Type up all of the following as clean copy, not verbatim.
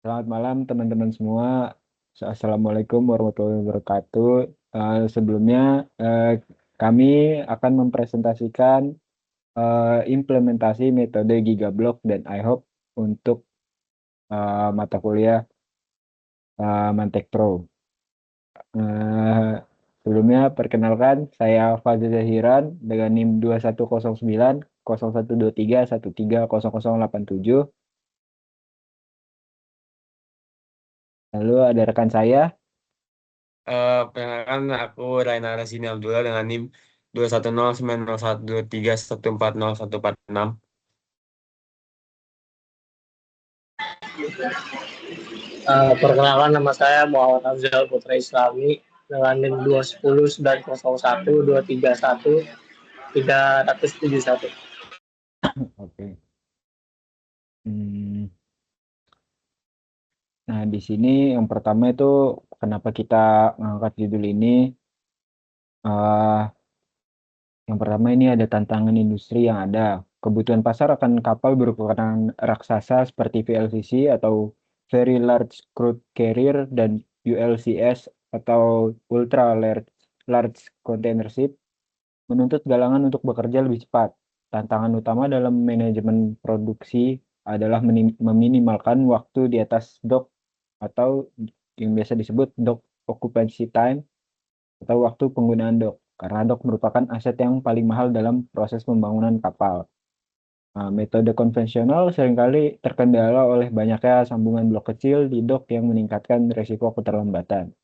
Selamat malam teman-teman semua. Assalamualaikum warahmatullahi wabarakatuh. Sebelumnya kami akan mempresentasikan implementasi metode Gigablock dan iHop untuk mata kuliah Mantek Pro. Sebelumnya perkenalkan saya Fazil Zahiran dengan NIM 2109 0123 130087. Lalu ada rekan saya. Perkenalkan aku Raina Rasini Abdullah dengan NIM 210901231401406. Perkenalkan, nama saya Muhammad Afzal Putra Islami dengan NIM 210901231 371. Oke. Nah, di sini yang pertama itu kenapa kita mengangkat judul ini? eh yang pertama ini ada tantangan industri yang ada. Kebutuhan pasar akan kapal berukuran raksasa seperti VLCC atau Very Large Crude Carrier dan ULCS atau Ultra Large Container Ship menuntut galangan untuk bekerja lebih cepat. Tantangan utama dalam manajemen produksi adalah meminimalkan waktu di atas dock atau yang biasa disebut dock occupancy time atau waktu penggunaan dock, karena dock merupakan aset yang paling mahal dalam proses pembangunan kapal. Nah, metode konvensional seringkali terkendala oleh banyaknya sambungan blok kecil di dock yang meningkatkan resiko keterlambatan.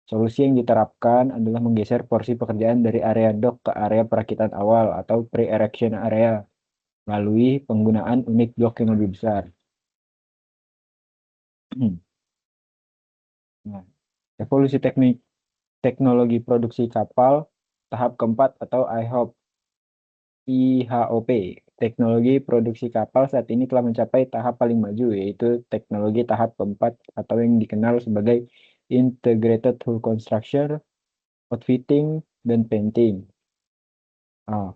Solusi yang diterapkan adalah menggeser porsi pekerjaan dari area dock ke area perakitan awal atau pre-erection area melalui penggunaan unit dock yang lebih besar. Nah, evolusi teknologi produksi kapal tahap keempat atau IHOP. Teknologi produksi kapal saat ini telah mencapai tahap paling maju, yaitu teknologi tahap keempat atau yang dikenal sebagai Integrated Hull Construction, Outfitting, dan Painting.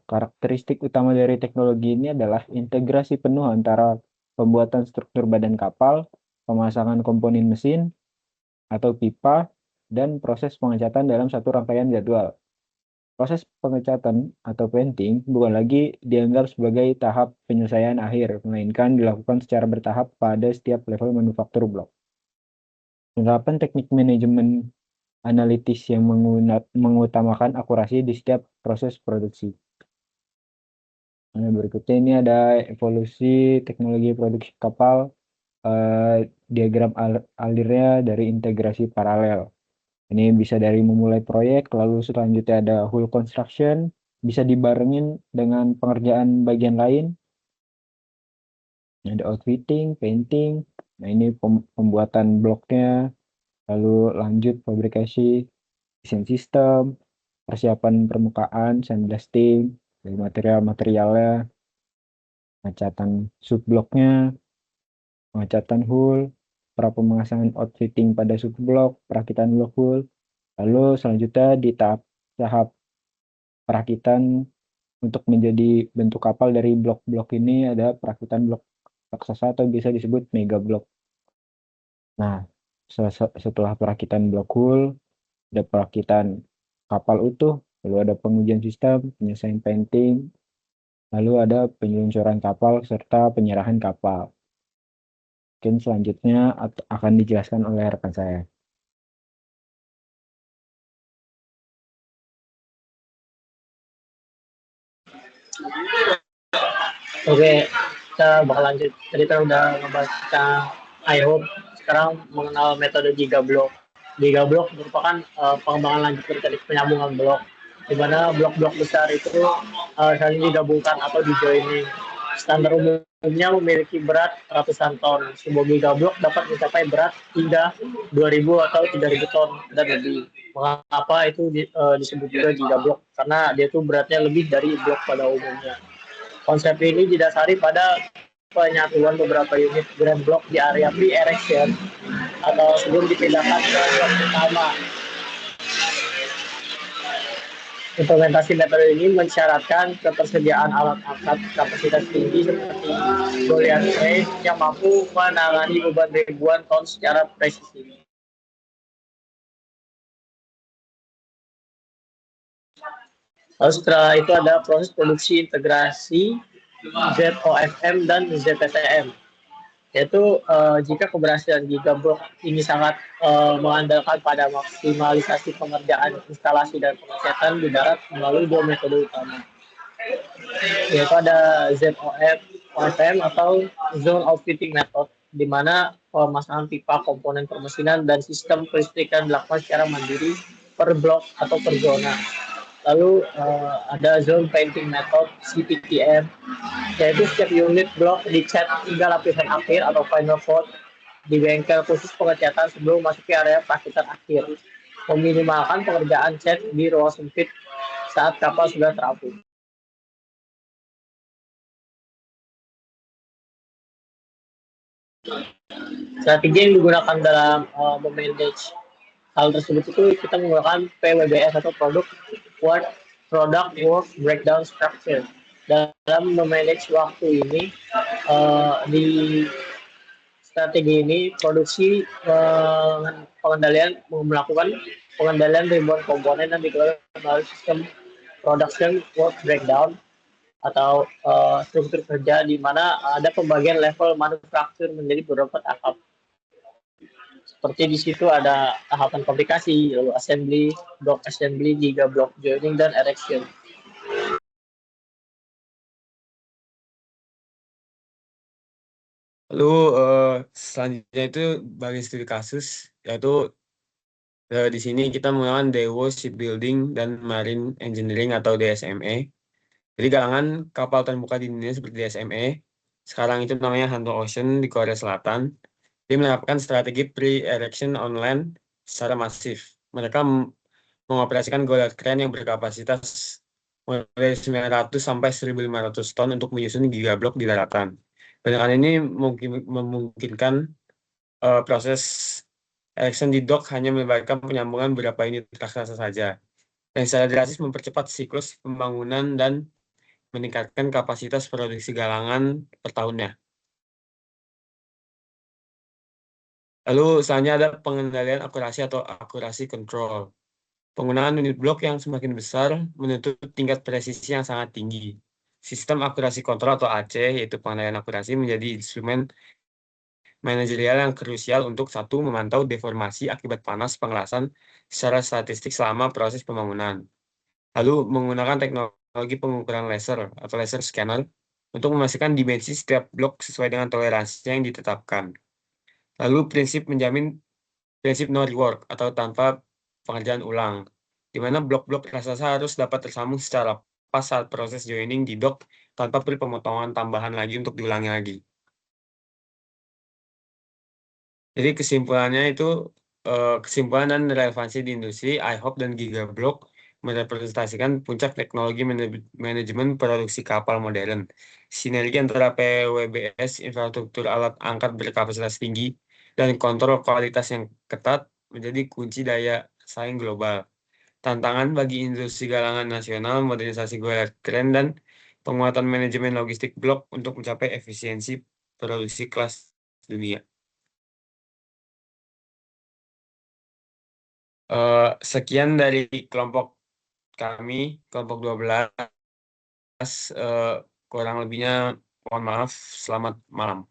Karakteristik utama dari teknologi ini adalah integrasi penuh antara pembuatan struktur badan kapal, pemasangan komponen mesin atau pipa, dan proses pengecatan dalam satu rangkaian jadwal. Proses pengecatan atau painting bukan lagi dianggap sebagai tahap penyelesaian akhir, melainkan dilakukan secara bertahap pada setiap level manufaktur blok. Penerapan teknik manajemen analitis yang mengutamakan akurasi di setiap proses produksi. Nah, berikutnya ini ada evolusi teknologi produksi kapal, diagram alirnya dari integrasi paralel. Ini bisa dari memulai proyek, lalu selanjutnya ada hull construction, bisa dibarengin dengan pengerjaan bagian lain. Ada outfitting, painting, nah ini pembuatan bloknya, lalu lanjut fabrikasi, desain sistem, persiapan permukaan, sandblasting, dari material-materialnya, pengecatan subbloknya, pengecatan hull, pemasangan outfitting pada subblok, perakitan blok hull, lalu selanjutnya di tahap perakitan untuk menjadi bentuk kapal dari blok-blok ini ada perakitan blok raksasa atau bisa disebut mega blok. Nah, setelah perakitan blok hull, ada perakitan kapal utuh, lalu ada pengujian sistem, penyelesaian painting, lalu ada penyeluncuran kapal serta penyerahan kapal. Mungkin selanjutnya akan dijelaskan oleh rekan saya. Oke, kita bakal lanjut. Tadi kita udah ngebahas tentang iHope. Sekarang mengenal metode Gigablock. Gigablock merupakan pengembangan lanjut dari tadi penyambungan blok, di mana blok-blok besar itu saling digabungkan atau dijoining. Standar umumnya memiliki berat ratusan ton. Sebuah gigablock dapat mencapai berat hingga 2.000 atau 3.000 ton dan lebih. Mengapa itu disebut juga gigablock? Karena dia tuh beratnya lebih dari blok pada umumnya. Konsep ini didasari pada penyatuan beberapa unit grand block di area pre-erection atau sebelum dipindahkan ke blok utama. Implementasi metode ini mensyaratkan ketersediaan alat angkat kapasitas tinggi seperti Goliath crane yang mampu menangani beban ribuan ton secara presisi. Lalu setelah itu ada proses produksi integrasi ZOFM dan ZTTM. Yaitu jika keberhasilan Gigablok ini sangat mengandalkan pada maksimalisasi pengerjaan instalasi dan pengecekan di darat melalui dua metode utama, yaitu ada ZOFM atau Zone Outfitting Method, di mana pemasangan pipa, komponen permesinan, dan sistem kelistrikan dilakukan secara mandiri per blok atau per zona. Lalu ada Zone Painting Method (CPTM), yaitu setiap unit blok dicat hingga lapisan akhir atau final coat di bengkel khusus pengecatan sebelum memasuki area perakitan akhir, meminimalkan pengerjaan cat di ruang sempit saat kapal sudah terapung. Strategi yang digunakan dalam memanage hal tersebut itu kita menggunakan PWBS atau Product Work Breakdown Structure. Dalam memanage waktu ini, di strategi ini produksi melakukan pengendalian ribuan komponen dan dikelola melalui sistem production work breakdown atau struktur kerja, di mana ada pembagian level manufaktur menjadi beberapa tahap. Seperti di situ ada tahapan fabrikasi, lalu assembly, block assembly, giga block joining, dan erection. Lalu selanjutnya itu bagi studi kasus, yaitu di sini kita menggunakan Daewoo Shipbuilding dan Marine Engineering atau DSME. Jadi galangan kapal terbuka di dunia seperti DSME, sekarang itu namanya Hanwha Ocean di Korea Selatan. Dia menerapkan strategi pre-erection on land secara masif. Mereka mengoperasikan Goliath crane yang berkapasitas mulai 900 sampai 1.500 ton untuk menyusun gigablok di daratan. Pendekatan ini memungkinkan proses erection di dock hanya melibatkan penyambungan beberapa unit raksasa saja, dan secara drastis mempercepat siklus pembangunan dan meningkatkan kapasitas produksi galangan per tahunnya. Lalu selanjutnya ada pengendalian akurasi atau akurasi control. Penggunaan unit blok yang semakin besar menuntut tingkat presisi yang sangat tinggi. Sistem akurasi kontrol atau AC, yaitu pengendalian akurasi, menjadi instrumen manajerial yang krusial untuk satu, memantau deformasi akibat panas pengelasan secara statistik selama proses pembangunan. Lalu menggunakan teknologi pengukuran laser atau laser scanner untuk memastikan dimensi setiap blok sesuai dengan toleransi yang ditetapkan. Lalu prinsip no rework atau tanpa pengerjaan ulang, di mana blok-blok raksasa harus dapat tersambung secara pas saat proses joining di dock tanpa perlu pemotongan tambahan lagi untuk diulangi lagi. Jadi kesimpulannya itu, kesimpulan dan relevansi di industri, IHOP dan Gigablok merepresentasikan puncak teknologi manajemen produksi kapal modern. Sinergi antara PWBS, infrastruktur alat angkat berkapasitas tinggi, dan kontrol kualitas yang ketat menjadi kunci daya saing global. Tantangan bagi industri galangan nasional, modernisasi Goliath crane, dan penguatan manajemen logistik blok untuk mencapai efisiensi produksi kelas dunia. Sekian dari kelompok kami, kelompok 12. Kurang lebihnya mohon maaf. Selamat malam.